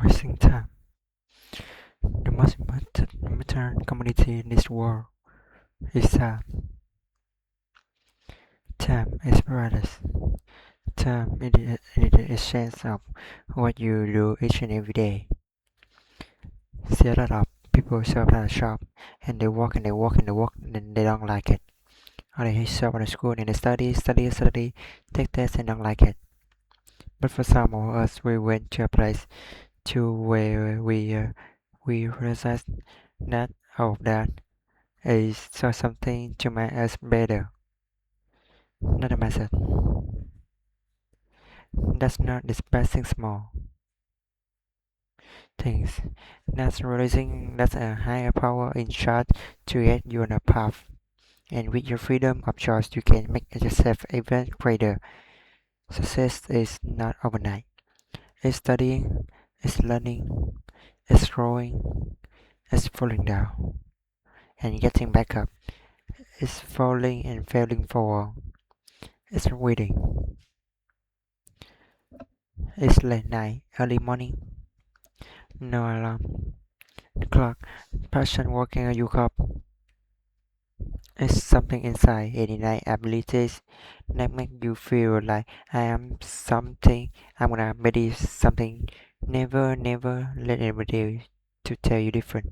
wasting time. The most important commodity in this world is time. Time is precious. Time is the essence of what you do each and every day. See a lot of people show up at a shop and they walk and they walk and they walk and they don't like it. Or they show up at a school and they study, take tests and don't like it. But for some of us, we went to a place to where we realize that that is so something to make us better, not a method. That's not dispersing small things. That's realizing that a higher power in charge to get you on a path. And with your freedom of choice, you can make yourself even greater. Success is not overnight. It's studying, it's learning, it's growing, it's falling down, and getting back up. It's falling and failing forward. It's waiting. It's late night, early morning, no alarm clock, passion working on you up. It's something inside any night abilities that make you feel like I am something. I'm gonna be something. Never let anybody to tell you different.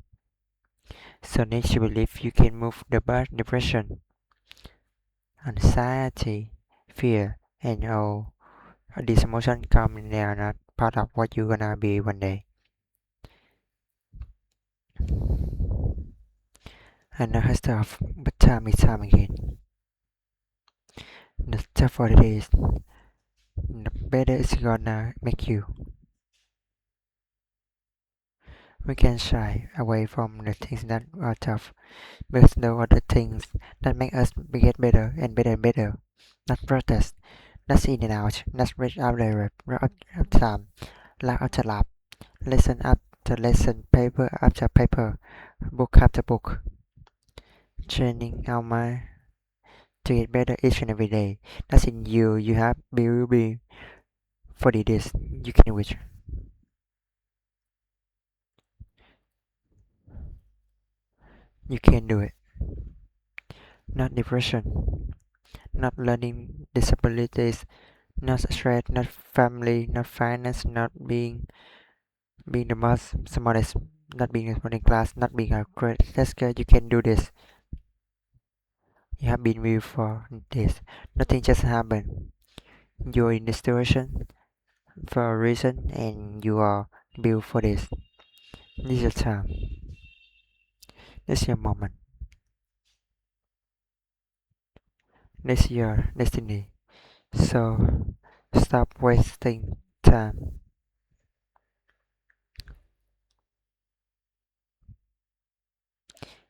So next you believe you can move the bad depression, anxiety, fear, and all these emotions come and they are not part of what you're gonna be one day. I know how stuff, but time is time again. The tougher it is, the better it's gonna make you. We can shy away from the things that are tough, because those are the things that make us get better and better and better. Not protest, not in and out, not reach out there, of time, lap after lap, lesson after lesson, paper after paper, book after book. Training our mind to get better each and every day. That's in you. You have be for this. You can reach. You can do it. Not depression, not learning disabilities, not stress, not family, not finance, not being the most smartest, not being a in class, not being a great tester. You can do this. You have been with for this. Nothing just happened. You're in this situation for a reason, and you are built for this. This is your time. This is your moment. This is your destiny. So stop wasting time.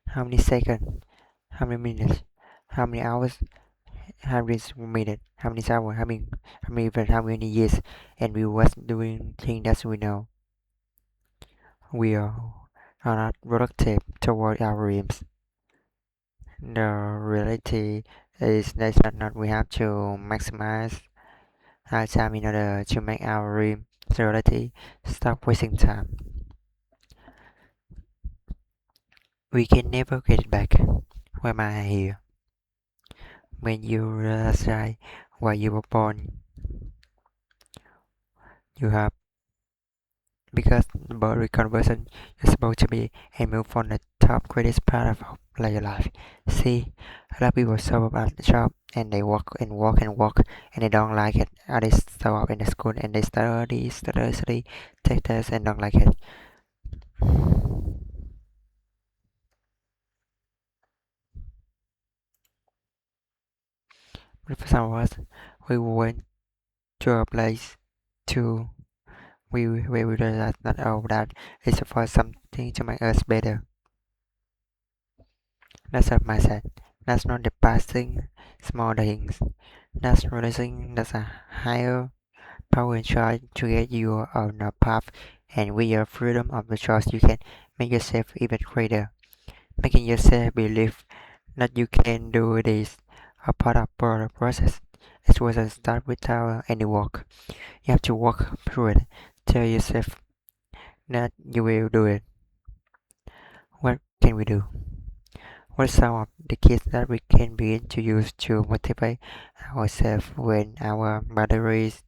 How many seconds? How many minutes? How many hours? How many minutes? How many hours? How many years? And we was doing things that we know. We are not productive toward our dreams. The reality is that's not we have to maximize our time in order to make our dream reality. Stop wasting time. We can never get it back. Why am I here? When you realize why you were born, you have because the body conversion is supposed to be and move on the top greatest part of your life. See, a lot of people show up at the shop and they walk and walk and walk and they don't like it. Or they show up in the school and they study, take tests and don't like it. But for some of us, we went to a place to we realize that all that is for something to make us better. That's what mindset. That's not the passing small things. That's realizing that's a higher power in charge to get you on a path, and with your freedom of the choice, you can make yourself even greater, making yourself believe that you can do this. A part of the process. It wasn't start without any work. You have to walk through it. Tell yourself that you will do it. What can we do? What are some of the keys that we can begin to use to motivate ourselves when our batteries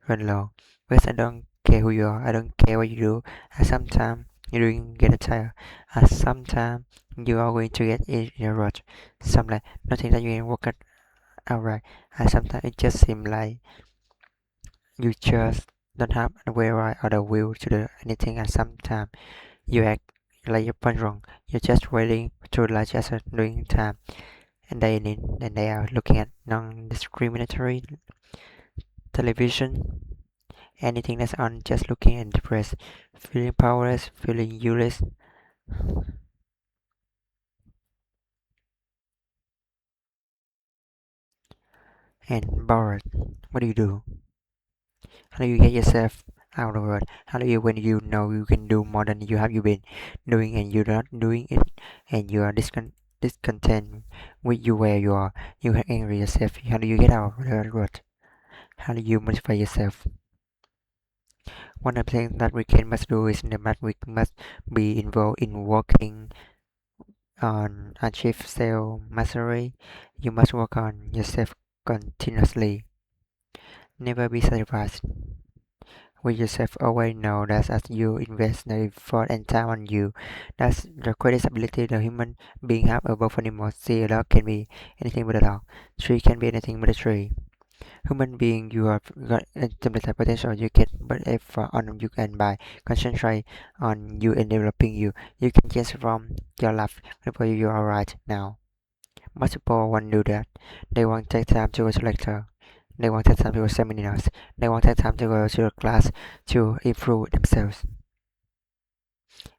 run low? Because I don't care who you are, I don't care what you do. At some time you're doing get tired. At some time you are going to get in a rut. Some like nothing that you can work out right. And sometimes it just seems like you just don't have the way right or the will to do anything. And sometimes you act like you're punch wrong. You're just waiting to like just doing time and they are looking at non-discriminatory television, anything that's on, just looking and depressed, feeling powerless, feeling useless, and bored. What do you do? How do you get yourself out of it? How do you when you know you can do more than you been doing and you're not doing it and you are discontent with you where you are, you are angry yourself. How do you get out of that rut? How do you motivate yourself? One of the things that we can must do is that we must be involved in working on achieve self mastery. You must work on yourself continuously. Never be satisfied with yourself. Always know that as you invest the effort and time on you, that's the greatest ability the human being have above animals. See, a dog can be anything but a dog. Tree can be anything but a tree. Human being, you have got unlimited potential. You can but effort on you can by concentrate on you and developing you. You can transform your life whenever you are right now. Most people won't do that. They won't take time to go to lecture. They won't take time to go to seminars. They won't take time to go to a class to improve themselves.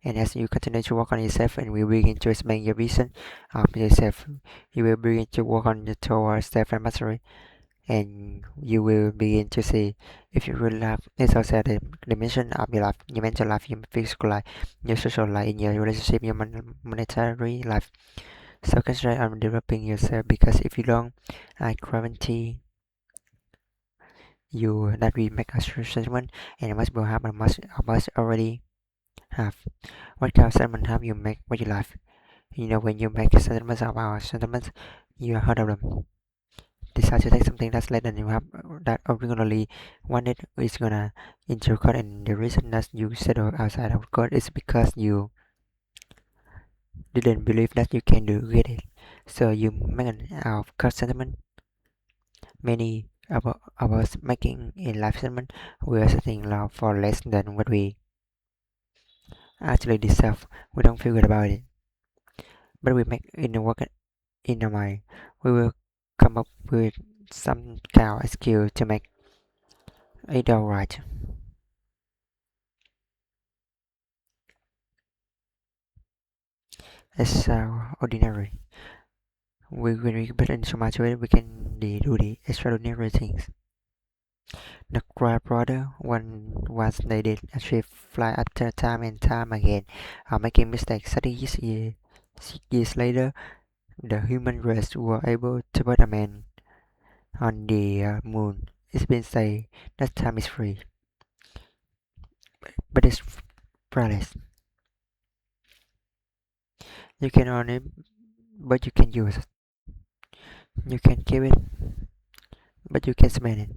And as you continue to work on yourself and we begin to expand your vision of yourself, you will begin to work on your towards self mastery and you will begin to see if you really have it's also the dimension of your life, your mental life, your physical life, your social life, in your relationship, your monetary life. So concentrate on developing yourself because if you don't, I guarantee you that we make a assessment and most people have and most of us already have. What kind of assessment have you make with your life? You know when you make assessments of our sentiments, you heard of them. Decide to take something that's less than you have that originally wanted is gonna enter code and the reason that you settle outside of code is because you didn't believe that you can do get it. So you make an out of code sentiment. Many of us making a life sentiment we are setting love for less than what we actually deserve. We don't feel good about it. But we make in the work in our mind. We will come up with some kind of skill to make it alright. It's so ordinary. When we put in so much weight, we can do the extraordinary things. The Wright brother, once they did achieve fly after time and time again, making mistakes. 6 years later, the human race were able to put a man on the moon. It's been said that time is free, but it's priceless. You can earn it, but you can use it. You can keep it, but you can spend it.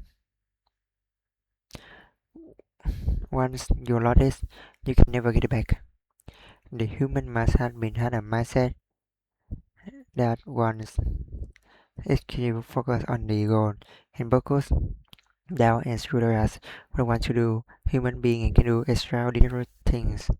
Once you lost it, you can never get it back. The human must have been had a mindset that once execute focus on the goal and focus down and shooter as we want to do. Human being can do extraordinary things.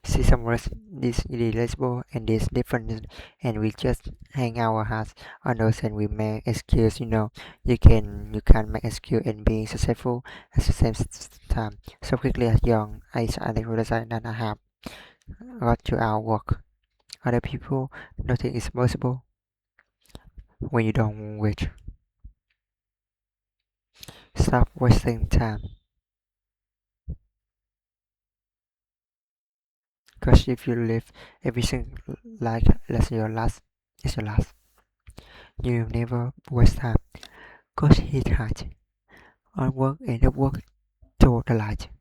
See some words this irreplaceable and this different and we just hang our hats on those and we make excuse, you can make excuse and being successful at the same time. So quickly as young age I realize that I have got to outwork other people. Nothing is possible when you don't wait. Stop wasting time. Cause if you live everything like that's your last is your last. You never waste time. Cause it's hard on work and at work the light.